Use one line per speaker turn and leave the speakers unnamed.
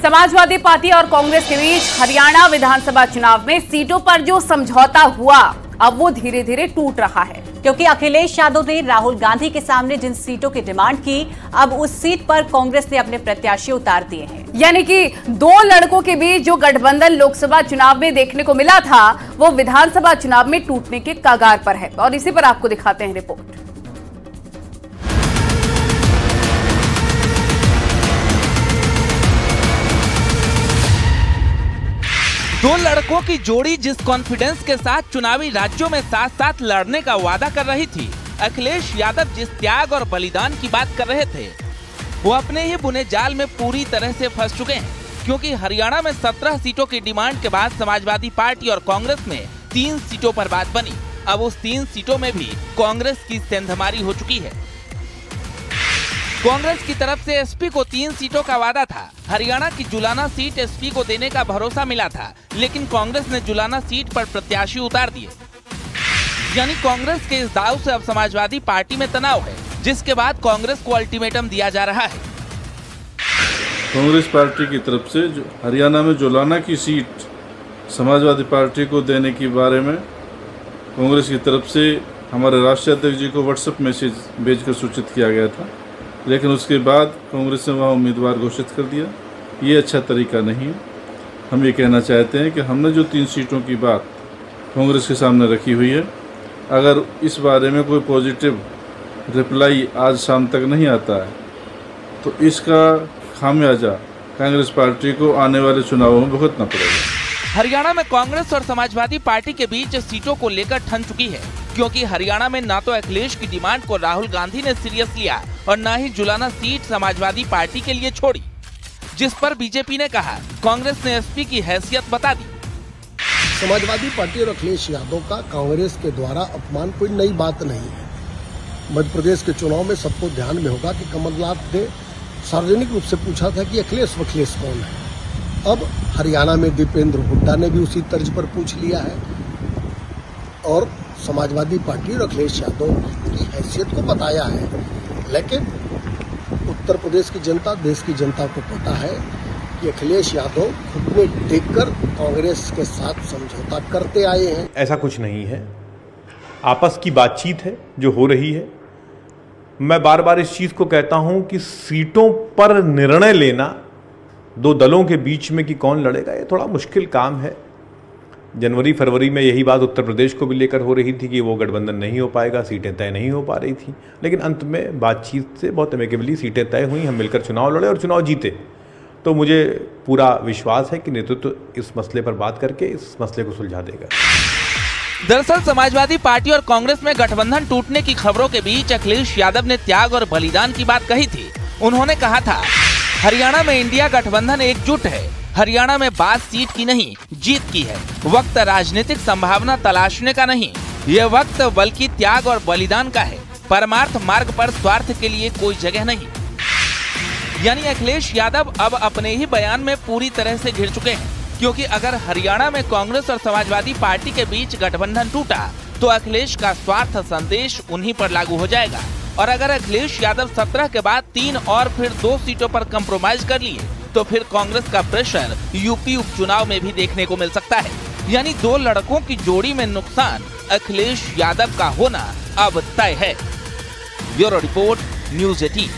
Samajwadi party और कांग्रेस के बीच हरियाणा विधानसभा चुनाव में सीटों पर जो समझौता हुआ अब वो धीरे धीरे टूट रहा है,
क्योंकि अखिलेश यादव ने राहुल गांधी के सामने जिन सीटों की डिमांड की, अब उस सीट पर कांग्रेस ने अपने प्रत्याशी उतार दिए हैं।
यानी कि दो लड़कों के बीच जो गठबंधन लोकसभा चुनाव में देखने को मिला था वो विधानसभा चुनाव में टूटने के कगार पर है। और इसी पर आपको दिखाते हैं रिपोर्ट।
दो लड़कों की जोड़ी जिस कॉन्फिडेंस के साथ चुनावी राज्यों में साथ साथ लड़ने का वादा कर रही थी, अखिलेश यादव जिस त्याग और बलिदान की बात कर रहे थे, वो अपने ही बुने जाल में पूरी तरह से फंस चुके हैं। क्योंकि हरियाणा में 17 सीटों की डिमांड के बाद समाजवादी पार्टी और कांग्रेस में 3 सीटों पर बात बनी। अब उस 3 सीटों में भी कांग्रेस की सेंधमारी हो चुकी है। कांग्रेस की तरफ से एसपी को 3 सीटों का वादा था। हरियाणा की जुलाना सीट एसपी को देने का भरोसा मिला था, लेकिन कांग्रेस ने जुलाना सीट पर प्रत्याशी उतार दिए। यानी कांग्रेस के इस दाव से अब समाजवादी पार्टी में तनाव है, जिसके बाद कांग्रेस को अल्टीमेटम दिया जा रहा है।
कांग्रेस पार्टी की तरफ से जो हरियाणा में जुलाना की सीट समाजवादी पार्टी को देने के बारे में कांग्रेस की तरफ से हमारे राष्ट्रीय अध्यक्ष जी को व्हाट्सएप मैसेज भेजकर सूचित किया गया था, लेकिन उसके बाद कांग्रेस ने वहाँ उम्मीदवार घोषित कर दिया। ये अच्छा तरीका नहीं है। हम ये कहना चाहते हैं कि हमने जो 3 सीटों की बात कांग्रेस के सामने रखी हुई है, अगर इस बारे में कोई पॉजिटिव रिप्लाई आज शाम तक नहीं आता है तो इसका खामियाजा कांग्रेस पार्टी को आने वाले चुनावों में भुगतना पड़ेगा।
हरियाणा में कांग्रेस और समाजवादी पार्टी के बीच सीटों को लेकर ठन चुकी है, क्योंकि हरियाणा में ना तो अखिलेश की डिमांड को राहुल गांधी ने सीरियस लिया और ना ही जुलाना सीट समाजवादी पार्टी के लिए छोड़ी, जिस पर बीजेपी ने कहा कांग्रेस ने एसपी की हैसियत बता दी।
समाजवादी पार्टी और अखिलेश यादव का कांग्रेस के द्वारा अपमान कोई नई बात नहीं है। मध्य प्रदेश के चुनाव में सबको ध्यान में होगा कि कमलनाथ ने सार्वजनिक रूप से पूछा था कि अखिलेश वखिलेश कौन है। अब हरियाणा में दीपेंद्र हुड्डा ने भी उसी तर्ज पर पूछ लिया है और समाजवादी पार्टी और अखिलेश यादव की हैसियत को बताया है। लेकिन उत्तर प्रदेश की जनता, देश की जनता को पता है कि अखिलेश यादव घुटने टेककर कांग्रेस के साथ समझौता करते आए हैं।
ऐसा कुछ नहीं है, आपस की बातचीत है जो हो रही है। मैं बार बार इस चीज को कहता हूं कि सीटों पर निर्णय लेना दो दलों के बीच में कि कौन लड़ेगा, ये थोड़ा मुश्किल काम है। जनवरी फरवरी में यही बात उत्तर प्रदेश को भी लेकर हो रही थी कि वो गठबंधन नहीं हो पाएगा, सीटें तय नहीं हो पा रही थी, लेकिन अंत में बातचीत से बहुत अमेकेबली सीटें तय हुई, हम मिलकर चुनाव लड़े और चुनाव जीते। तो मुझे पूरा विश्वास है कि नेतृत्व इस मसले पर बात करके इस मसले को सुलझा देगा।
दरअसल समाजवादी पार्टी और कांग्रेस में गठबंधन टूटने की खबरों के बीच अखिलेश यादव ने त्याग और बलिदान की बात कही थी। उन्होंने कहा था, हरियाणा में इंडिया गठबंधन एकजुट है। हरियाणा में बात सीट की नहीं, जीत की है। वक्त राजनीतिक संभावना तलाशने का नहीं, ये वक्त बल्कि त्याग और बलिदान का है। परमार्थ मार्ग पर स्वार्थ के लिए कोई जगह नहीं। यानी अखिलेश यादव अब अपने ही बयान में पूरी तरह से घिर चुके हैं, क्योंकि अगर हरियाणा में कांग्रेस और समाजवादी पार्टी के बीच गठबंधन टूटा तो अखिलेश का स्वार्थ संदेश उन्हीं पर लागू हो जाएगा। और अगर अखिलेश यादव 17 के बाद 3 और फिर 2 सीटों पर कंप्रोमाइज कर लिए तो फिर कांग्रेस का प्रेशर यूपी उपचुनाव में भी देखने को मिल सकता है। यानी 2 लड़कों की जोड़ी में नुकसान अखिलेश यादव का होना अब तय है। Bureau report, news 18।